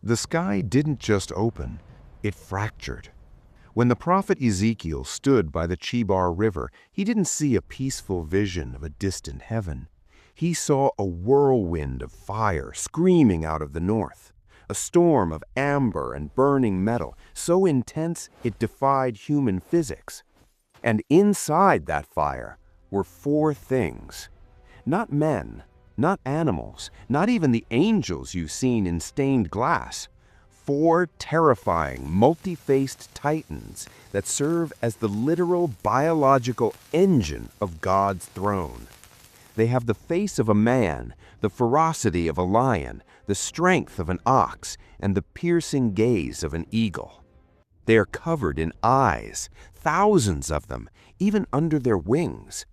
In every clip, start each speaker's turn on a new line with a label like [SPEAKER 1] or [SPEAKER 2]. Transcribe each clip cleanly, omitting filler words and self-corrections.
[SPEAKER 1] The sky didn't just open, it fractured. When the prophet Ezekiel stood by the Chebar River, he didn't see a peaceful vision of a distant heaven. He saw a whirlwind of fire screaming out of the north, a storm of amber and burning metal, so intense it defied human physics. And inside that fire were four things. Not men, not animals, not even the angels you've seen in stained glass. Four terrifying, multi-faced titans that serve as the literal biological engine of God's throne. They have the face of a man, the ferocity of a lion, the strength of an ox, and the piercing gaze of an eagle. They are covered in eyes, thousands of them, even under their wings.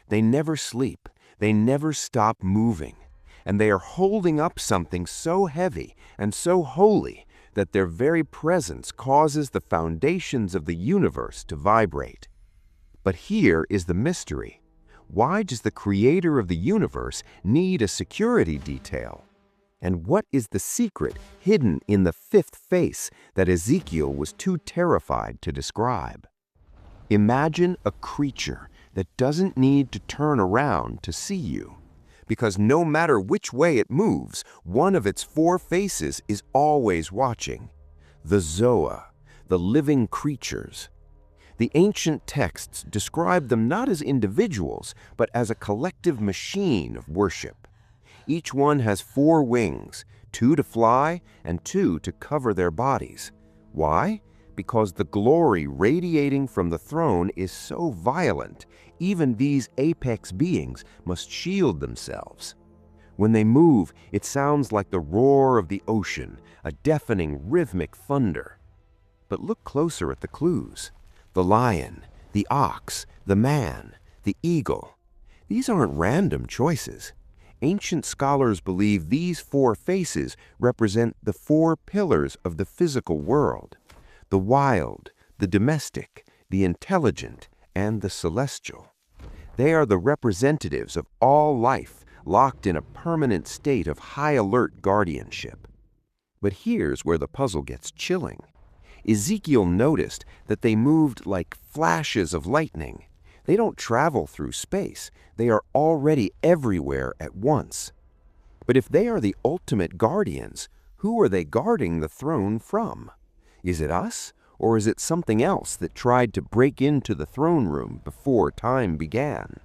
[SPEAKER 1] They never sleep, they never stop moving, and they are holding up something so heavy and so holy that their very presence causes the foundations of the universe to vibrate. But here is the mystery. Why does the creator of the universe need a security detail? And what is the secret hidden in the fifth face that Ezekiel was too terrified to describe? Imagine a creature that doesn't need to turn around to see you, because no matter which way it moves, one of its four faces is always watching. The Zoa, the living creatures. The ancient texts describe them not as individuals, but as a collective machine of worship. Each one has four wings, two to fly and two to cover their bodies. Why? Because the glory radiating from the throne is so violent, even these apex beings must shield themselves. When they move, it sounds like the roar of the ocean, a deafening rhythmic thunder. But look closer at the clues. The lion, the ox, the man, the eagle. These aren't random choices. Ancient scholars believe these four faces represent the four pillars of the physical world: the wild, the domestic, the intelligent, and the celestial. They are the representatives of all life, locked in a permanent state of high alert guardianship. But here's where the puzzle gets chilling. Ezekiel noticed that they moved like flashes of lightning. They don't travel through space. They are already everywhere at once. But if they are the ultimate guardians, who are they guarding the throne from? Is it us, or is it something else that tried to break into the throne room before time began?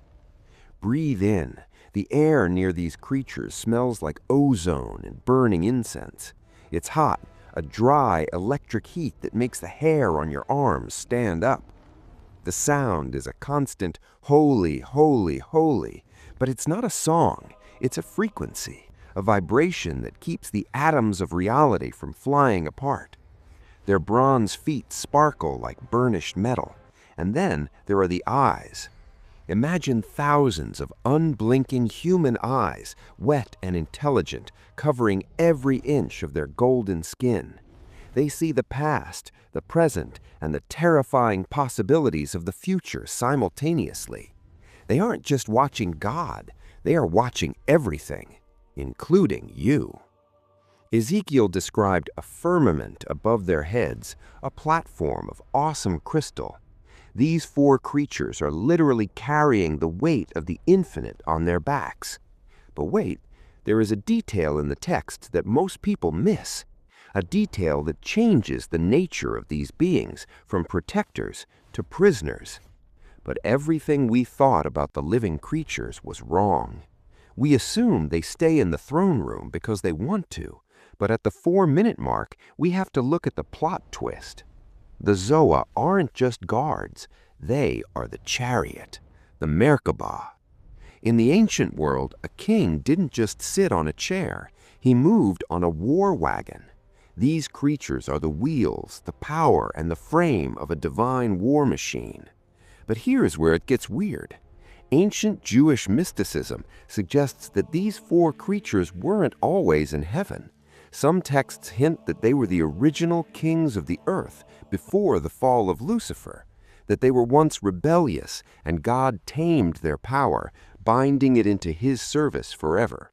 [SPEAKER 1] Breathe in. The air near these creatures smells like ozone and burning incense. It's hot, a dry electric heat that makes the hair on your arms stand up. The sound is a constant holy, holy, holy, but it's not a song, it's a frequency, a vibration that keeps the atoms of reality from flying apart. Their bronze feet sparkle like burnished metal, and then there are the eyes. Imagine thousands of unblinking human eyes, wet and intelligent, covering every inch of their golden skin. They see the past, the present, and the terrifying possibilities of the future simultaneously. They aren't just watching God, they are watching everything, including you. Ezekiel described a firmament above their heads, a platform of awesome crystal. These four creatures are literally carrying the weight of the infinite on their backs. But wait, there is a detail in the text that most people miss, a detail that changes the nature of these beings from protectors to prisoners. But everything we thought about the living creatures was wrong. We assume they stay in the throne room because they want to, but at the 4-minute mark, we have to look at the plot twist. The Zoa aren't just guards, they are the chariot, the Merkabah. In the ancient world, a king didn't just sit on a chair, he moved on a war wagon. These creatures are the wheels, the power, and the frame of a divine war machine. But here's where it gets weird. Ancient Jewish mysticism suggests that these four creatures weren't always in heaven. Some texts hint that they were the original kings of the earth before the fall of Lucifer, that they were once rebellious and God tamed their power, binding it into his service forever.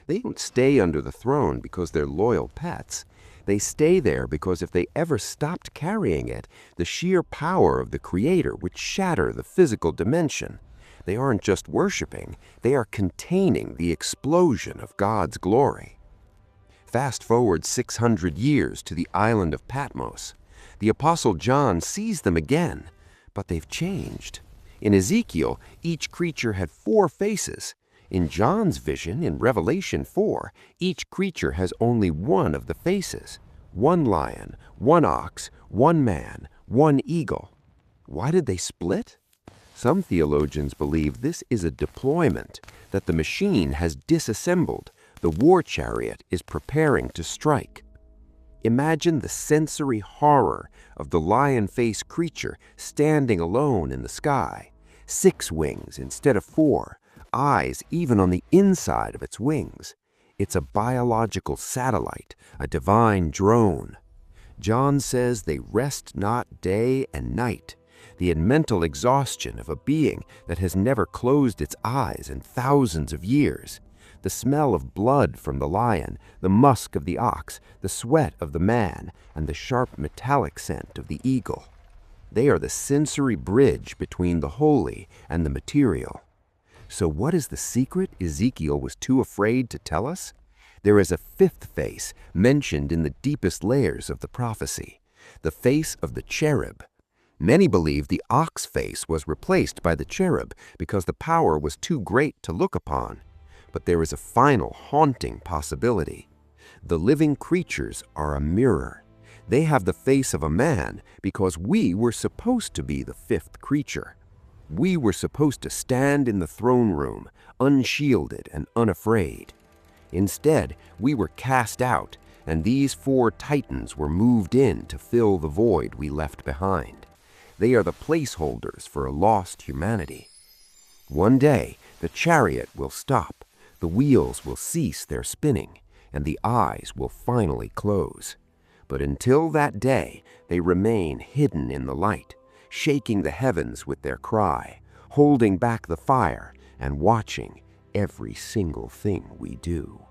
[SPEAKER 1] They don't stay under the throne because they're loyal pets.
[SPEAKER 2] They stay there because if they ever stopped carrying it, the sheer power of the Creator would shatter the physical dimension. They aren't just worshiping, they are containing the explosion of God's glory. Fast forward 600 years to the island of Patmos. The Apostle John sees them again, but they've changed. In Ezekiel, each creature had 4 faces. In John's vision, in Revelation 4, each creature has only one of the faces. 1 lion, 1 ox, 1 man, 1 eagle. Why did they split? Some theologians believe this is a deployment, that the machine has disassembled. The war chariot is preparing to strike. Imagine the sensory horror of the lion-faced creature standing alone in the sky. 6 wings instead of 4, eyes even on the inside of its wings. It's a biological satellite, a divine drone. John says they rest not day and night. The mental exhaustion of a being that has never closed its eyes in thousands of years. The smell of blood from the lion, the musk of the ox, the sweat of the man, and the sharp metallic scent of the eagle. They are the sensory bridge between the holy and the material. So what is the secret Ezekiel was too afraid to tell us? There is a 5th face mentioned in the deepest layers of the prophecy, the face of the cherub. Many believe the ox face was replaced by the cherub because the power was too great to look upon. But there is a final haunting possibility. The living creatures are a mirror. They have the face of a man because we were supposed to be the 5th creature. We were supposed to stand in the throne room, unshielded and unafraid. Instead, we were cast out, and these 4 titans were moved in to fill the void we left behind. They are the placeholders for a lost humanity. One day, the chariot will stop, the wheels will cease their spinning, and the eyes will finally close. But until that day, they remain hidden in the light, shaking the heavens with their cry, holding back the fire, and watching every single thing we do.